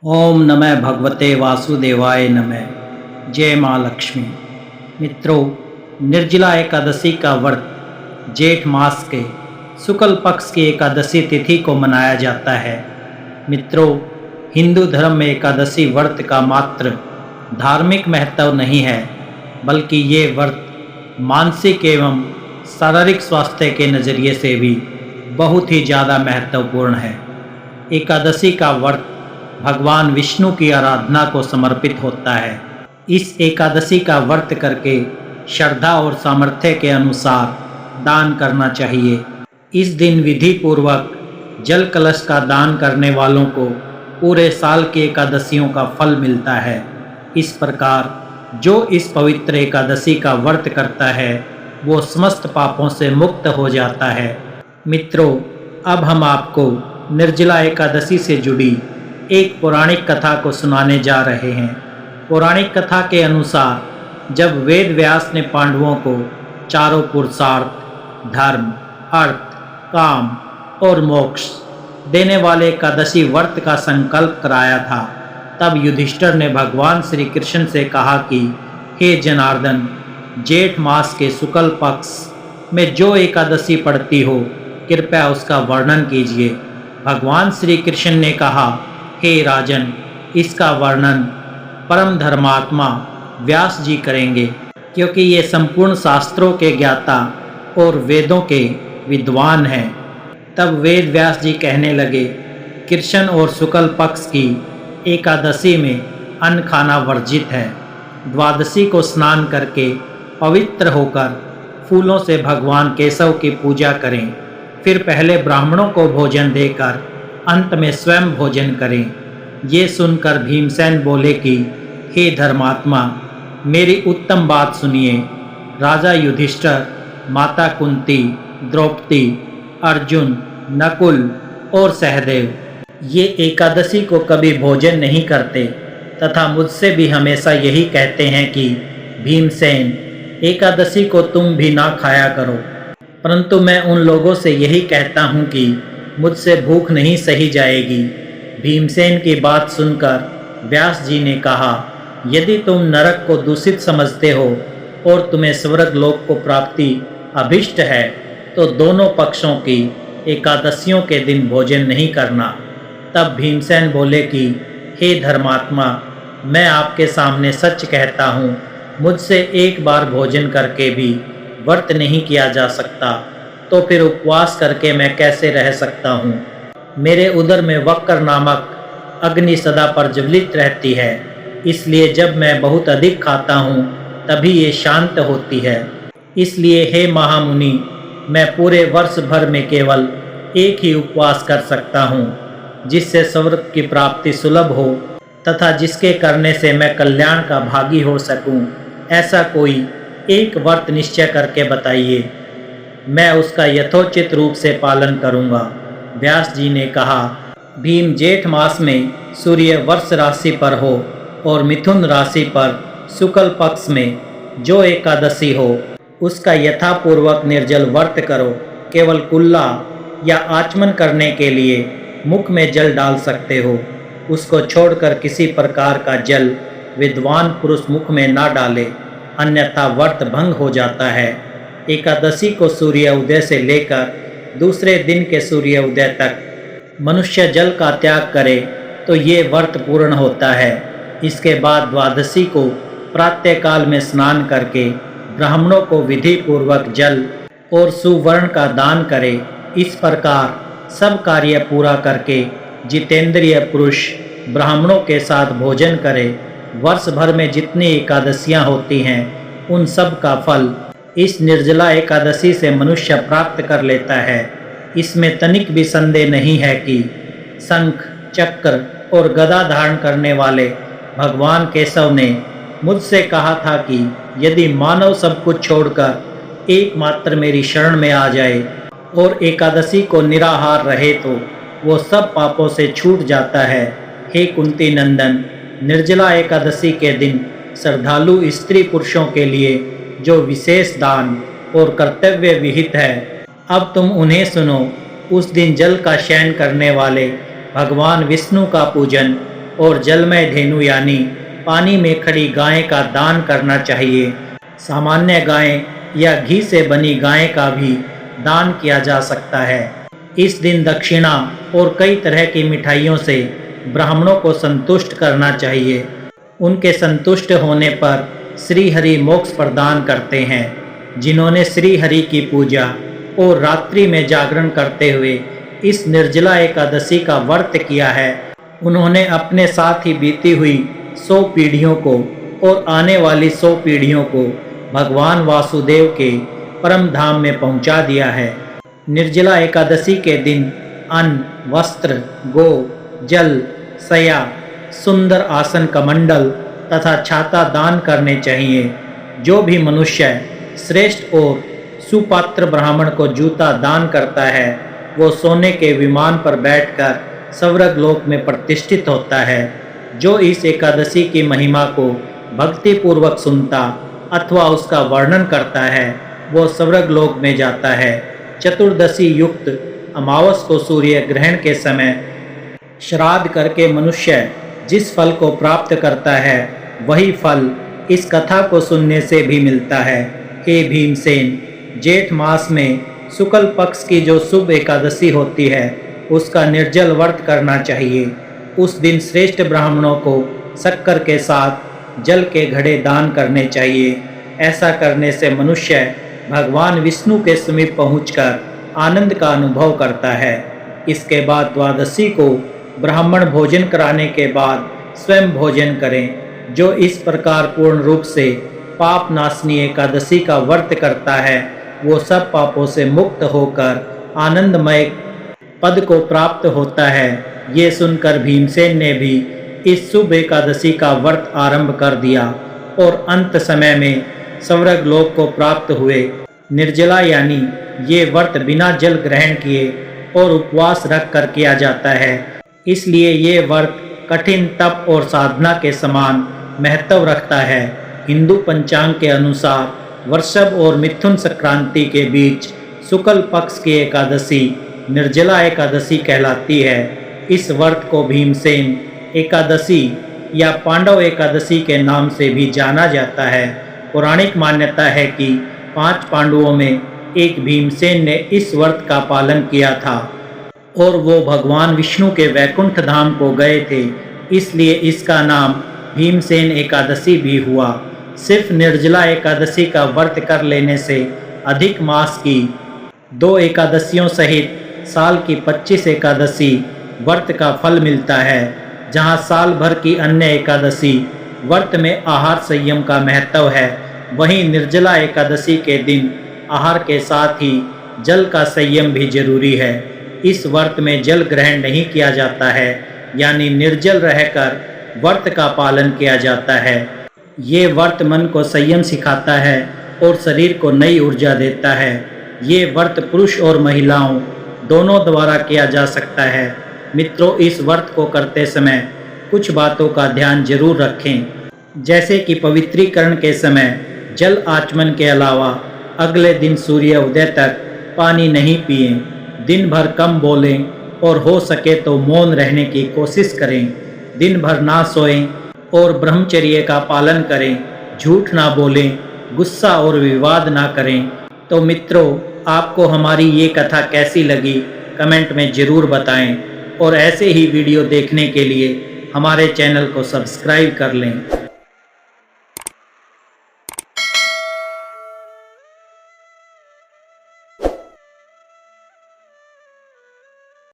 ओम नमः भगवते वासुदेवाय नमः। जय माँ लक्ष्मी। मित्रों, निर्जला एकादशी का व्रत जेठ मास के शुक्ल पक्ष की एकादशी तिथि को मनाया जाता है। मित्रों, हिंदू धर्म में एकादशी व्रत का मात्र धार्मिक महत्व नहीं है, बल्कि ये व्रत मानसिक एवं शारीरिक स्वास्थ्य के नज़रिए से भी बहुत ही ज़्यादा महत्वपूर्ण है। एकादशी का व्रत भगवान विष्णु की आराधना को समर्पित होता है। इस एकादशी का व्रत करके श्रद्धा और सामर्थ्य के अनुसार दान करना चाहिए। इस दिन विधि पूर्वक जल कलश का दान करने वालों को पूरे साल की एकादशियों का फल मिलता है। इस प्रकार जो इस पवित्र एकादशी का व्रत करता है वो समस्त पापों से मुक्त हो जाता है। मित्रों, अब हम आपको निर्जला एकादशी से जुड़ी एक पौराणिक कथा को सुनाने जा रहे हैं। पौराणिक कथा के अनुसार जब वेद व्यास ने पांडवों को चारों पुरुषार्थ धर्म, अर्थ, काम और मोक्ष देने वाले एकादशी व्रत का संकल्प कराया था, तब युधिष्ठिर ने भगवान श्री कृष्ण से कहा कि हे जनार्दन, जेठ मास के शुक्ल पक्ष में जो एकादशी पड़ती हो, कृपया उसका वर्णन कीजिए। भगवान श्री कृष्ण ने कहा, हे राजन, इसका वर्णन परम धर्मात्मा व्यास जी करेंगे, क्योंकि ये संपूर्ण शास्त्रों के ज्ञाता और वेदों के विद्वान हैं। तब वेद व्यास जी कहने लगे, कृष्ण और शुक्ल पक्ष की एकादशी में अन्न खाना वर्जित है। द्वादशी को स्नान करके पवित्र होकर फूलों से भगवान केशव की पूजा करें, फिर पहले ब्राह्मणों को भोजन देकर अंत में स्वयं भोजन करें। ये सुनकर भीमसेन बोले कि हे धर्मात्मा, मेरी उत्तम बात सुनिए। राजा युधिष्ठिर, माता कुंती, द्रौपदी, अर्जुन, नकुल और सहदेव ये एकादशी को कभी भोजन नहीं करते तथा मुझसे भी हमेशा यही कहते हैं कि भीमसेन, एकादशी को तुम भी ना खाया करो। परंतु मैं उन लोगों से यही कहता हूँ कि मुझसे भूख नहीं सही जाएगी। भीमसेन की बात सुनकर व्यास जी ने कहा, यदि तुम नरक को दूषित समझते हो और तुम्हें स्वर्ग लोक को प्राप्ति अभिष्ट है, तो दोनों पक्षों की एकादशियों के दिन भोजन नहीं करना। तब भीमसेन बोले कि हे धर्मात्मा, मैं आपके सामने सच कहता हूँ, मुझसे एक बार भोजन करके भी व्रत नहीं किया जा सकता, तो फिर उपवास करके मैं कैसे रह सकता हूँ। मेरे उदर में वक्र नामक अग्नि सदा प्रज्वलित रहती है, इसलिए जब मैं बहुत अधिक खाता हूँ तभी ये शांत होती है। इसलिए हे महामुनि, मैं पूरे वर्ष भर में केवल एक ही उपवास कर सकता हूँ, जिससे स्वर्ग की प्राप्ति सुलभ हो तथा जिसके करने से मैं कल्याण का भागी हो सकूँ। ऐसा कोई एक व्रत निश्चय करके बताइए, मैं उसका यथोचित रूप से पालन करूँगा। व्यास जी ने कहा, भीम, जेठ मास में सूर्य वर्ष राशि पर हो और मिथुन राशि पर शुक्ल पक्ष में जो एकादशी हो, उसका यथापूर्वक निर्जल व्रत करो। केवल कुल्ला या आचमन करने के लिए मुख में जल डाल सकते हो। उसको छोड़कर किसी प्रकार का जल विद्वान पुरुष मुख में ना डाले, अन्यथा व्रत भंग हो जाता है। एकादशी को सूर्य उदय से लेकर दूसरे दिन के सूर्य उदय तक मनुष्य जल का त्याग करे तो ये व्रत पूर्ण होता है। इसके बाद द्वादशी को प्रातःकाल में स्नान करके ब्राह्मणों को विधि पूर्वक जल और सुवर्ण का दान करे। इस प्रकार सब कार्य पूरा करके जितेंद्रिय पुरुष ब्राह्मणों के साथ भोजन करे। वर्ष भर में जितनी एकादशियां होती हैं, उन सब का फल इस निर्जला एकादशी से मनुष्य प्राप्त कर लेता है। इसमें तनिक भी संदेह नहीं है कि शंख, चक्र और गदा धारण करने वाले भगवान केशव ने मुझसे कहा था कि यदि मानव सब कुछ छोड़कर एकमात्र मेरी शरण में आ जाए और एकादशी को निराहार रहे तो वो सब पापों से छूट जाता है। हे कुंती नंदन, निर्जला एकादशी के दिन श्रद्धालु स्त्री पुरुषों के लिए जो विशेष दान और कर्तव्य विहित है, अब तुम उन्हें सुनो। उस दिन जल का शयन करने वाले भगवान विष्णु का पूजन और जलमय धेनु यानी पानी में खड़ी गाय का दान करना चाहिए। सामान्य गाय या घी से बनी गाय का भी दान किया जा सकता है। इस दिन दक्षिणा और कई तरह की मिठाइयों से ब्राह्मणों को संतुष्ट करना चाहिए। उनके संतुष्ट होने पर श्री हरि मोक्ष प्रदान करते हैं। जिन्होंने श्री हरि की पूजा और रात्रि में जागरण करते हुए इस निर्जला एकादशी का व्रत किया है, उन्होंने अपने साथ ही बीती हुई 100 पीढ़ियों को और आने वाली 100 पीढ़ियों को भगवान वासुदेव के परम धाम में पहुंचा दिया है। निर्जला एकादशी के दिन अन्न, वस्त्र, गो, जल, सया, सुंदर आसन कमंडल तथा छाता दान करने चाहिए। जो भी मनुष्य श्रेष्ठ और सुपात्र ब्राह्मण को जूता दान करता है, वो सोने के विमान पर बैठकर स्वर्ग लोक में प्रतिष्ठित होता है। जो इस एकादशी की महिमा को भक्ति पूर्वक सुनता अथवा उसका वर्णन करता है, वो स्वर्ग लोक में जाता है। चतुर्दशी युक्त अमावस को सूर्य ग्रहण के समय श्राद्ध करके मनुष्य जिस फल को प्राप्त करता है, वही फल इस कथा को सुनने से भी मिलता है। हे भीमसेन, जेठ मास में शुक्ल पक्ष की जो शुभ एकादशी होती है, उसका निर्जल व्रत करना चाहिए। उस दिन श्रेष्ठ ब्राह्मणों को शक्कर के साथ जल के घड़े दान करने चाहिए। ऐसा करने से मनुष्य भगवान विष्णु के समीप पहुंचकर आनंद का अनुभव करता है। इसके बाद द्वादशी को ब्राह्मण भोजन कराने के बाद स्वयं भोजन करें। जो इस प्रकार पूर्ण रूप से पाप नाशनी एकादशी का व्रत करता है, वो सब पापों से मुक्त होकर आनंदमय पद को प्राप्त होता है। ये सुनकर भीमसेन ने भी इस शुभ एकादशी का व्रत आरंभ कर दिया और अंत समय में स्वर्ग लोक को प्राप्त हुए। निर्जला यानी ये व्रत बिना जल ग्रहण किए और उपवास रख कर किया जाता है। इसलिए ये व्रत कठिन तप और साधना के समान महत्व रखता है। हिंदू पंचांग के अनुसार वृषभ और मिथुन संक्रांति के बीच शुक्ल पक्ष की एकादशी निर्जला एकादशी कहलाती है। इस व्रत को भीमसेन एकादशी या पांडव एकादशी के नाम से भी जाना जाता है। पौराणिक मान्यता है कि 5 पांडवों में एक भीमसेन ने इस व्रत का पालन किया था और वो भगवान विष्णु के वैकुंठ धाम को गए थे, इसलिए इसका नाम भीमसेन एकादशी भी हुआ। सिर्फ निर्जला एकादशी का व्रत कर लेने से अधिक मास की 2 एकादशियों सहित साल की 25 एकादशी व्रत का फल मिलता है। जहाँ साल भर की अन्य एकादशी व्रत में आहार संयम का महत्व है, वहीं निर्जला एकादशी के दिन आहार के साथ ही जल का संयम भी जरूरी है। इस व्रत में जल ग्रहण नहीं किया जाता है, यानी निर्जल रहकर व्रत का पालन किया जाता है। ये व्रत मन को संयम सिखाता है और शरीर को नई ऊर्जा देता है। ये व्रत पुरुष और महिलाओं दोनों द्वारा किया जा सकता है। मित्रों, इस व्रत को करते समय कुछ बातों का ध्यान जरूर रखें, जैसे कि पवित्रीकरण के समय जल आचमन के अलावा अगले दिन सूर्य उदय तक पानी नहीं पिएं, दिन भर कम बोलें और हो सके तो मौन रहने की कोशिश करें, दिन भर ना सोएं और ब्रह्मचर्य का पालन करें, झूठ ना बोलें, गुस्सा और विवाद ना करें। तो मित्रों, आपको हमारी ये कथा कैसी लगी कमेंट में ज़रूर बताएं और ऐसे ही वीडियो देखने के लिए हमारे चैनल को सब्सक्राइब कर लें।